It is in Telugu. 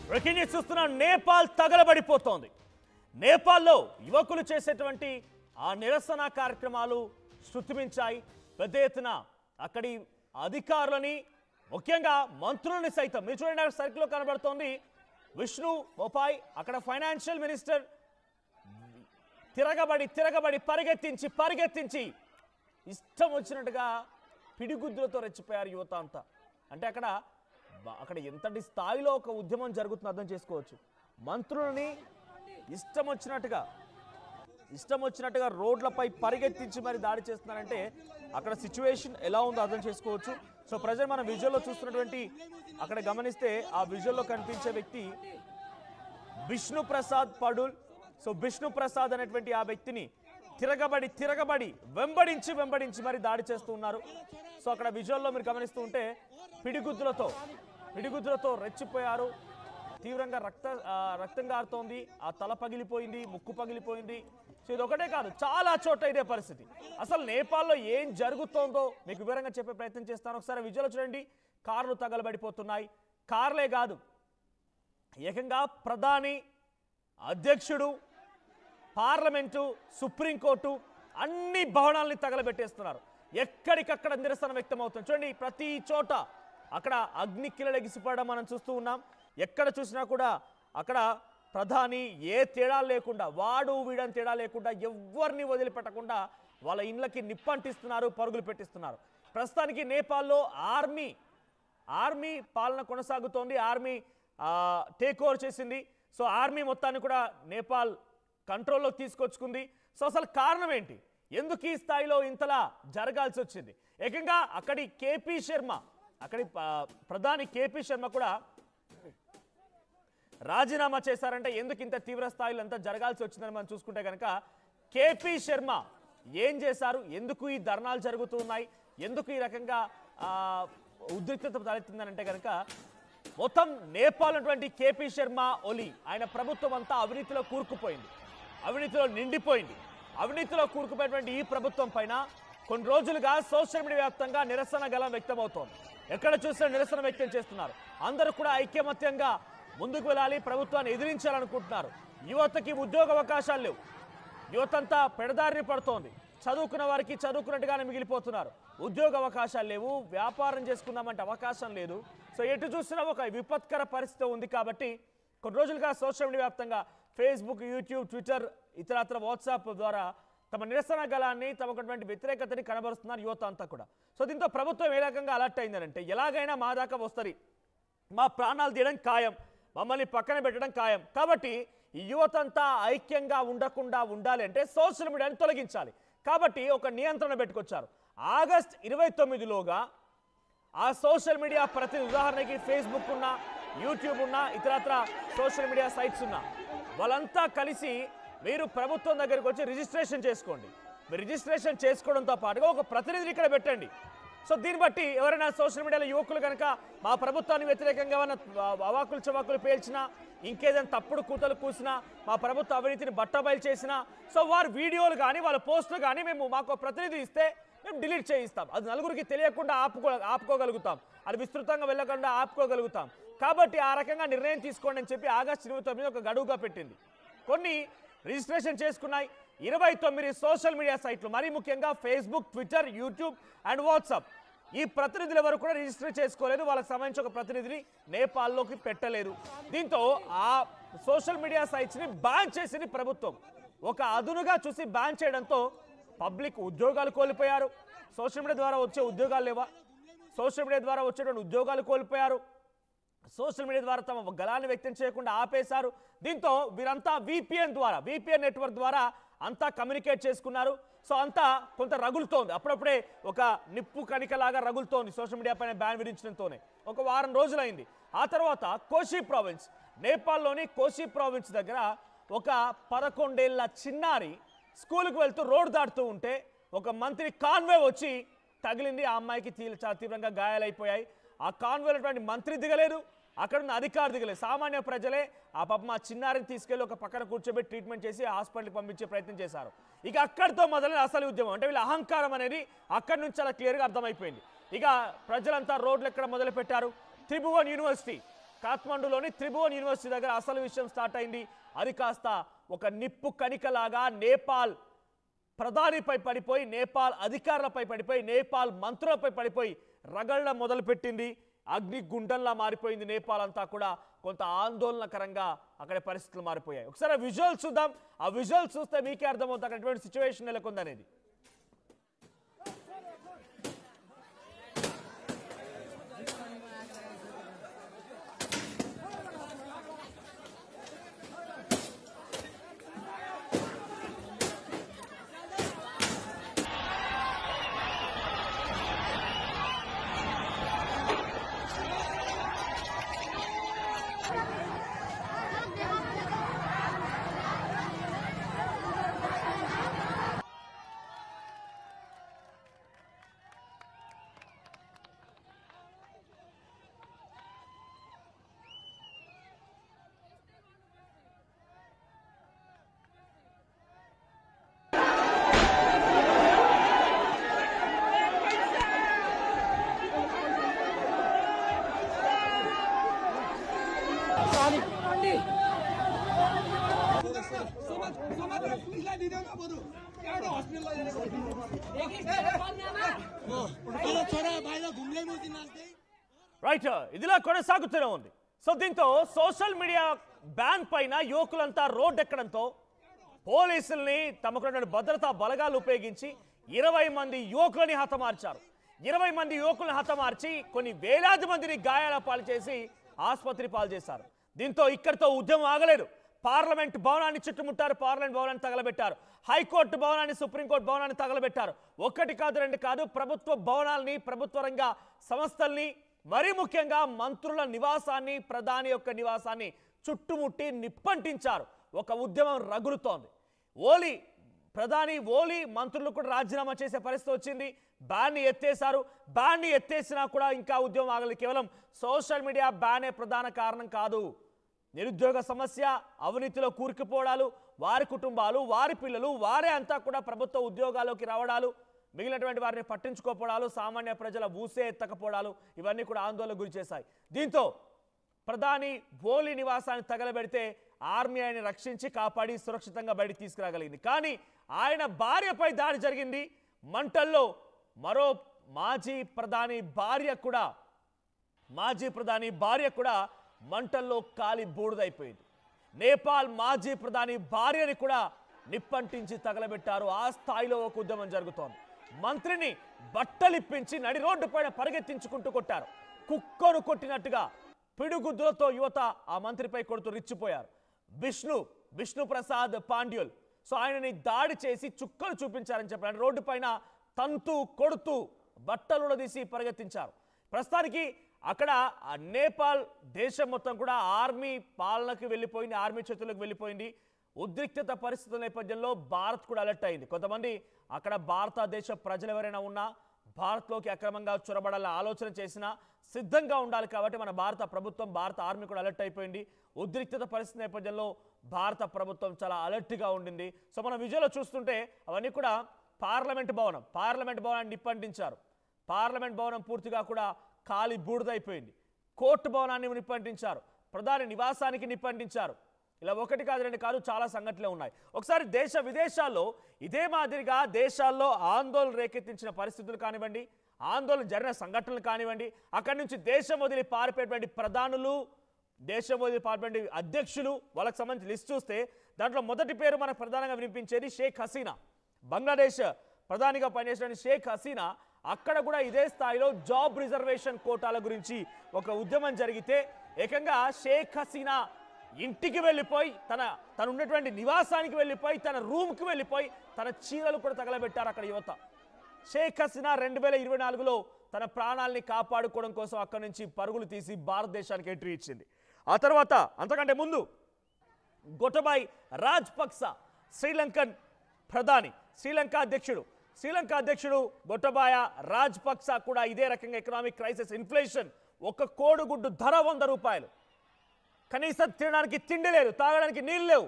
బ్రేకింగ్ న్యూస్ చూస్తున్నాం. నేపాల్ తగలబడిపోతోంది. నేపాల్లో యువకులు చేసేటువంటి ఆ నిరసన కార్యక్రమాలు శృతిమించాయి. పెద్ద ఎత్తున అక్కడి అధికారులని, ముఖ్యంగా మంత్రులని సైతం మీరు చూడండి, సర్కిల్లో కనబడుతోంది విష్ణు బొపాయ్. అక్కడ ఫైనాన్షియల్ మినిస్టర్ తిరగబడి పరిగెత్తించి ఇష్టం వచ్చినట్టుగా పిడిగుద్దులతో రెచ్చిపోయారు యువత అంతా. అంటే అక్కడ ఎంతటి స్థాయిలో ఒక ఉద్యమం జరుగుతుందో అర్థం చేసుకోవచ్చు. మంత్రులని ఇష్టం వచ్చినట్టుగా రోడ్లపై పరిగెత్తించి మరి దాడి చేస్తున్నారంటే అక్కడ సిచ్యువేషన్ ఎలా ఉందో అర్థం చేసుకోవచ్చు. సో ప్రజలు మనం విజువల్లో చూస్తున్నటువంటి అక్కడ గమనిస్తే ఆ విజువల్లో కనిపించే వ్యక్తి విష్ణు ప్రసాద్ పడుల్. సో విష్ణు ప్రసాద్ అనేటువంటి ఆ వ్యక్తిని తిరగబడి వెంబడించి మరి దాడి చేస్తూ ఉన్నారు. సో అక్కడ విజువల్లో మీరు గమనిస్తూ ఉంటే పిడిగుద్దులతో రెచ్చిపోయారు. తీవ్రంగా రక్తం గారుతోంది. ఆ తల పగిలిపోయింది, ముక్కు పగిలిపోయింది. సో ఇది ఒకటే కాదు, చాలా చోట్ల ఇదే పరిస్థితి. అసలు నేపాల్లో ఏం జరుగుతోందో మీకు వివరంగా చెప్పే ప్రయత్నం చేస్తాను. ఒకసారి విజువల్ చూడండి. కార్లు తగలబడిపోతున్నాయి. కార్లే కాదు, ఏకంగా ప్రధాని, అధ్యక్షుడు, పార్లమెంటు, సుప్రీంకోర్టు అన్ని భవనాల్ని తగలబెట్టేస్తున్నారు. ఎక్కడికక్కడ నిరసన వ్యక్తం అవుతుంది. చూడండి, ప్రతి చోట అక్కడ అగ్నికిలలు ఎగిసిపడడం మనం చూస్తూ ఉన్నాం. ఎక్కడ చూసినా కూడా అక్కడ ప్రధాని ఏ తేడా లేకుండా, వాడు వీడని తేడా లేకుండా, ఎవరిని వదిలిపెట్టకుండా వాళ్ళ ఇండ్లకి నిప్పంటిస్తున్నారు, పరుగులు పెట్టిస్తున్నారు. ప్రస్తుతానికి నేపాల్లో ఆర్మీ పాలన కొనసాగుతోంది. ఆర్మీ టేక్ ఓవర్ చేసింది. సో ఆర్మీ మొత్తాన్ని కూడా నేపాల్ కంట్రోల్లో తీసుకొచ్చుకుంది. సో అసలు కారణం ఏంటి? ఎందుకు ఈ స్థాయిలో ఇంతలా జరగాల్సి వచ్చింది? ఏకంగా అక్కడి ప్రధాని కేపీ శర్మ కూడా రాజీనామా చేశారంటే ఎందుకు ఇంత తీవ్ర స్థాయిలో అంతా జరగాల్సి వచ్చిందని మనం చూసుకుంటే కనుక కేపీ శర్మ ఏం చేశారు, ఎందుకు ఈ ధర్నాలు జరుగుతున్నాయి, ఎందుకు ఈ రకంగా ఉద్రిక్తత తలెత్తిందని అంటే కనుక మొత్తం నేపాల్ ఉన్నటువంటి కేపీ శర్మ ఒలి ఆయన ప్రభుత్వం అంతా అవినీతిలో కూరుకుపోయింది, అవినీతిలో నిండిపోయింది. అవినీతిలో కూరుకుపోయినటువంటి ఈ ప్రభుత్వం పైన కొన్ని రోజులుగా సోషల్ మీడియా వ్యాప్తంగా నిరసన గలం వ్యక్తమవుతోంది. ఎక్కడ చూసినా నిరసన వ్యక్తం చేస్తున్నారు. అందరూ కూడా ఐక్యమత్యంగా ముందుకు వెళ్ళాలి, ప్రభుత్వాన్ని ఎదిరించాలనుకుంటున్నారు. యువతకి ఉద్యోగ అవకాశాలు లేవు, యువతంతా పెడదారిని పడుతోంది. చదువుకున్న వారికి చదువుకున్నట్టుగానే మిగిలిపోతున్నారు. ఉద్యోగ అవకాశాలు లేవు, వ్యాపారం చేసుకుందామంటే అవకాశం లేదు. సో ఎటు చూసినా ఒక విపత్కర పరిస్థితి ఉంది. కాబట్టి కొన్ని రోజులుగా సోషల్ మీడియా వ్యాప్తంగా ఫేస్బుక్, యూట్యూబ్, ట్విట్టర్, ఇతరత్ర వాట్సాప్ ద్వారా తమ నిరసన గలాన్ని, తమకున్నటువంటి వ్యతిరేకతని కనబరుస్తున్నారు యువత అంతా కూడా. సో దీంతో ప్రభుత్వం ఏ రకంగా అలర్ట్ అయిందనంటే ఎలాగైనా మా దాకా వస్తుంది, మా ప్రాణాలు తీయడం ఖాయం, మమ్మల్ని పక్కన పెట్టడం ఖాయం. కాబట్టి ఈ యువతంతా ఐక్యంగా ఉండకుండా ఉండాలి అంటే సోషల్ మీడియాని తొలగించాలి. కాబట్టి ఒక నియంత్రణ పెట్టుకొచ్చారు. ఆగస్ట్ 29లోగా ఆ సోషల్ మీడియా ప్రతినిధి, ఉదాహరణకి ఫేస్బుక్ ఉన్నా, యూట్యూబ్ ఉన్నా, ఇతరత్ర సోషల్ మీడియా సైట్స్ ఉన్నా, వాళ్ళంతా కలిసి మీరు ప్రభుత్వం దగ్గరికి వచ్చి రిజిస్ట్రేషన్ చేసుకోండి. మీరు రిజిస్ట్రేషన్ చేసుకోవడంతో పాటుగా ఒక ప్రతినిధిని ఇక్కడ పెట్టండి. సో దీన్ని బట్టి ఎవరైనా సోషల్ మీడియాలో యువకులు కనుక మా ప్రభుత్వానికి వ్యతిరేకంగా ఏమైనా అవాకులు చవాకులు పేల్చినా, ఇంకేదైనా తప్పుడు కూతలు కూసినా, మా ప్రభుత్వ అవినీతిని బట్టబయలు చేసినా, సో వారి వీడియోలు కానీ వాళ్ళ పోస్టులు కానీ మాకు ప్రతినిధి ఇస్తే మేము డిలీట్ చేయిస్తాం. అది నలుగురికి తెలియకుండా ఆపుకోగలుగుతాం, అది విస్తృతంగా వెళ్ళకుండా ఆపుకోగలుగుతాం. కాబట్టి ఆ రకంగా నిర్ణయం తీసుకోండి అని చెప్పి ఆగస్టు 29 ఒక గడువుగా పెట్టింది. కొన్ని రిజిస్ట్రేషన్ చేసుకున్నాయి 29 సోషల్ మీడియా సైట్లు, మరీ ముఖ్యంగా Facebook, Twitter, YouTube and WhatsApp. ఈ ప్రతినిధులు ఎవరు కూడా రిజిస్టర్ చేసుకోలేదు. వాళ్ళకి సంబంధించి ఒక ప్రతినిధిని నేపాల్లోకి పెట్టలేదు. దీంతో ఆ సోషల్ మీడియా సైట్స్ని బ్యాన్ చేసింది ప్రభుత్వం. ఒక అదునుగా చూసి బ్యాన్ చేయడంతో పబ్లిక్ ఉద్యోగాలు కోల్పోయారు. సోషల్ మీడియా ద్వారా వచ్చే ఉద్యోగాలు లేవా? సోషల్ మీడియా ద్వారా వచ్చేటువంటి ఉద్యోగాలు కోల్పోయారు. సోషల్ మీడియా ద్వారా తమ గలాన్ని వ్యక్తం చేయకుండా ఆపేశారు. దీంతో వీరంతా విపిఎన్ నెట్వర్క్ ద్వారా అంతా కమ్యూనికేట్ చేసుకున్నారు. సో అంతా కొంత రగులుతోంది. అప్పుడప్పుడే ఒక నిప్పు కణికలాగా రగులుతోంది సోషల్ మీడియా పైన బ్యాన్ విధించడంతోనే. ఒక వారం రోజులైంది. ఆ తర్వాత కోషి ప్రావిన్స్, నేపాల్లోని కోషి ప్రావిన్స్ దగ్గర ఒక 11 ఏళ్ల చిన్నారి స్కూల్కి వెళ్తూ రోడ్డు దాటుతూ ఉంటే ఒక మంత్రి కాన్వే వచ్చి తగిలింది. ఆ అమ్మాయికి చాలా తీవ్రంగా గాయాలైపోయాయి. ఆ కాన్వేలో మంత్రి దిగలేదు, అక్కడున్న అధికారి దిగలేదు. సామాన్య ప్రజలే ఆ పాప మా చిన్నారిని తీసుకెళ్లి ఒక పక్కన కూర్చోబెట్టి ట్రీట్మెంట్ చేసి హాస్పిటల్కి పంపించే ప్రయత్నం చేశారు. ఇక అక్కడితో మొదలైన అసలు ఉద్యమం. అంటే వీళ్ళ అహంకారం అనేది అక్కడి నుంచి చాలా క్లియర్గా అర్థమైపోయింది. ఇక ప్రజలంతా రోడ్లు ఎక్కడ మొదలు పెట్టారు. త్రిభువన్ యూనివర్సిటీ కాఠ్మండూలోని త్రిభువన్ యూనివర్సిటీ దగ్గర అసలు విషయం స్టార్ట్ అయింది. అది కాస్త ఒక నిప్పు కణికలాగా నేపాల్ ప్రధానిపై పడిపోయి, నేపాల్ అధికారులపై పడిపోయి, నేపాల్ మంత్రులపై పడిపోయి రగళ్ళ మొదలుపెట్టింది. అగ్నిగుండంలా మారిపోయింది నేపాల్ అంతా కూడా. కొంత ఆందోళనకరంగా అక్కడ పరిస్థితులు మారిపోయాయి. ఒకసారి విజువల్స్ చూద్దాం. ఆ విజువల్స్ చూస్తే మీకే అర్థమవుతుంది అక్కడ ఎటువంటి సిచ్యువేషన్ నెలకొందనేది. రైట్, ఇదిలా కొనసాగుతూనే ఉంది. సో దీంతో సోషల్ మీడియా బ్యాన్ పైన యువకులంతా రోడ్ ఎక్కడంతో పోలీసుల్ని తమకు భద్రతా బలగాలు ఉపయోగించి 20 మంది యువకులని హతమార్చారు. 20 మంది యువకులను హతమార్చి కొన్ని వేలాది మందిని గాయాల పాలు చేసి ఆసుపత్రి పాలు చేశారు. దీంతో ఇక్కడితో ఉద్యమం ఆగలేదు. పార్లమెంట్ భవనాన్ని చుట్టుముట్టారు, పార్లమెంట్ భవనాన్ని తగలబెట్టారు, హైకోర్టు భవనాన్ని, సుప్రీంకోర్టు భవనాన్ని తగలబెట్టారు. ఒకటి కాదు, రెండు కాదు, ప్రభుత్వ భవనాల్ని, ప్రభుత్వ రంగ సంస్థల్ని, మరీ ముఖ్యంగా మంత్రుల నివాసాన్ని, ప్రధాని యొక్క నివాసాన్ని చుట్టుముట్టి నిప్పంటించారు. ఒక ఉద్యమం రగులుతోంది. ప్రధాని ఓలీ మంత్రులు కూడా రాజీనామా చేసే పరిస్థితి వచ్చింది. బ్యాన్ని ఎత్తేశారు. బ్యాన్ని ఎత్తేసినా కూడా ఇంకా ఉద్యమం ఆగలేదు. కేవలం సోషల్ మీడియా బ్యానే ప్రధాన కారణం కాదు. నిరుద్యోగ సమస్య, అవినీతిలో కూరుకుపోవడాలు, వారి కుటుంబాలు, వారి పిల్లలు, వారే అంతా కూడా ప్రభుత్వ ఉద్యోగాల్లోకి రావడాలు, మిగిలినటువంటి వారిని పట్టించుకోపోవడాలు, సామాన్య ప్రజల ఊసే ఎత్తకపోవడాలు, ఇవన్నీ కూడా ఆందోళనకు గురి చేశాయి. దీంతో ప్రధాని ఓలీ నివాసాన్ని తగలబెడితే ఆర్మీ ఆయన రక్షించి కాపాడి సురక్షితంగా బయటికి తీసుకురాగలిగింది. కానీ ఆయన భార్యపై దాడి జరిగింది. మంటల్లో మరో మాజీ ప్రధాని భార్య కూడా మంటల్లో కాలి బూడిదైపోయింది. నేపాల్ మాజీ ప్రధాని భార్యని కూడా నిప్పంటించి తగలబెట్టారు. ఆ స్థాయిలో ఒక ఉద్యమం జరుగుతోంది. మంత్రిని బట్టలిప్పించి నడి రోడ్డు పైన పరిగెత్తించుకుంటూ కొట్టారు. కుక్కను కొట్టినట్టుగా పిడుగుద్దులతో యువత ఆ మంత్రిపై కొడుతూ రిచ్చిపోయారు. విష్ణు ప్రసాద్ పాండ్యుల్, సో ఆయనని దాడి చేసి చుక్కలు చూపించారని చెప్పారు. రోడ్డు పైన తంతు కొడుతూ బట్టలు తీసి పరిగెత్తించారు. ప్రస్తుతానికి అక్కడ నేపాల్ దేశం మొత్తం కూడా ఆర్మీ పాలనకు వెళ్ళిపోయింది, ఆర్మీ చేతులకు వెళ్ళిపోయింది. ఉద్రిక్తత పరిస్థితుల నేపథ్యంలో భారత్ కూడా అలర్ట్ అయింది. కొంతమంది అక్కడ భారతదేశ ప్రజలు ఎవరైనా ఉన్నా భారత్లోకి అక్రమంగా చొరబడాలని ఆలోచన చేసినా సిద్ధంగా ఉండాలి. కాబట్టి మన భారత ప్రభుత్వం, భారత ఆర్మీ కూడా అలర్ట్ అయిపోయింది. ఉద్రిక్తత పరిస్థితి నేపథ్యంలో భారత ప్రభుత్వం చాలా అలర్ట్గా ఉండింది. సో మనం విజువల్లో చూస్తుంటే అవన్నీ కూడా పార్లమెంట్ భవనాన్ని నిప్పంటించారు. పార్లమెంట్ భవనం పూర్తిగా కూడా కాలి బూడిదైపోయింది. కోర్టు భవనాన్ని నిప్పంటించారు. ప్రధాని నివాసానికి నిప్పంటించారు. ఇలా ఒకటి కాదు, రెండు కాదు, చాలా సంఘటనలు ఉన్నాయి. ఒకసారి దేశ విదేశాల్లో ఇదే మాదిరిగా దేశాల్లో ఆందోళన రేకెత్తించిన పరిస్థితులు కానివ్వండి, ఆందోళన జరిగిన సంఘటనలు కానివ్వండి, అక్కడి నుంచి దేశం వదిలి పారిపోయేటువంటి ప్రధానులు, దేశం వదిలి పారిపోయే అధ్యక్షులు, వాళ్ళకి సంబంధించి లిస్ట్ చూస్తే దాంట్లో మొదటి పేరు మనకు ప్రధానంగా వినిపించేది షేక్ హసీనా. బంగ్లాదేశ్ ప్రధానిగా పనిచేసిన షేక్ హసీనా అక్కడ కూడా ఇదే స్థాయిలో జాబ్ రిజర్వేషన్ కోటాల గురించి ఒక ఉద్యమం జరిగితే ఏకంగా షేక్ హసీనా ఇంటికి వెళ్ళిపోయి తన ఉన్నటువంటి నివాసానికి వెళ్ళిపోయి తన రూమ్కి వెళ్ళిపోయి తన చీరలు కూడా తగలబెట్టారు అక్కడ యువత. షేక్ హసీనా 2024లో తన ప్రాణాలని కాపాడుకోవడం కోసం అక్కడి నుంచి పరుగులు తీసి భారతదేశానికి ఎంట్రీ ఇచ్చింది. ఆ తర్వాత అంతకంటే ముందు గోటబాయ్ రాజపక్స శ్రీలంకన్ ప్రధాని, శ్రీలంక అధ్యక్షుడు గోటబాయ రాజపక్స కూడా ఇదే రకంగా ఎకనామిక్ క్రైసిస్, ఇన్ఫ్లేషన్, ఒక కోడిగుడ్డు ధర 100 రూపాయలు, కనీసం తినడానికి తిండి లేదు, తాగడానికి నీళ్ళు లేవు,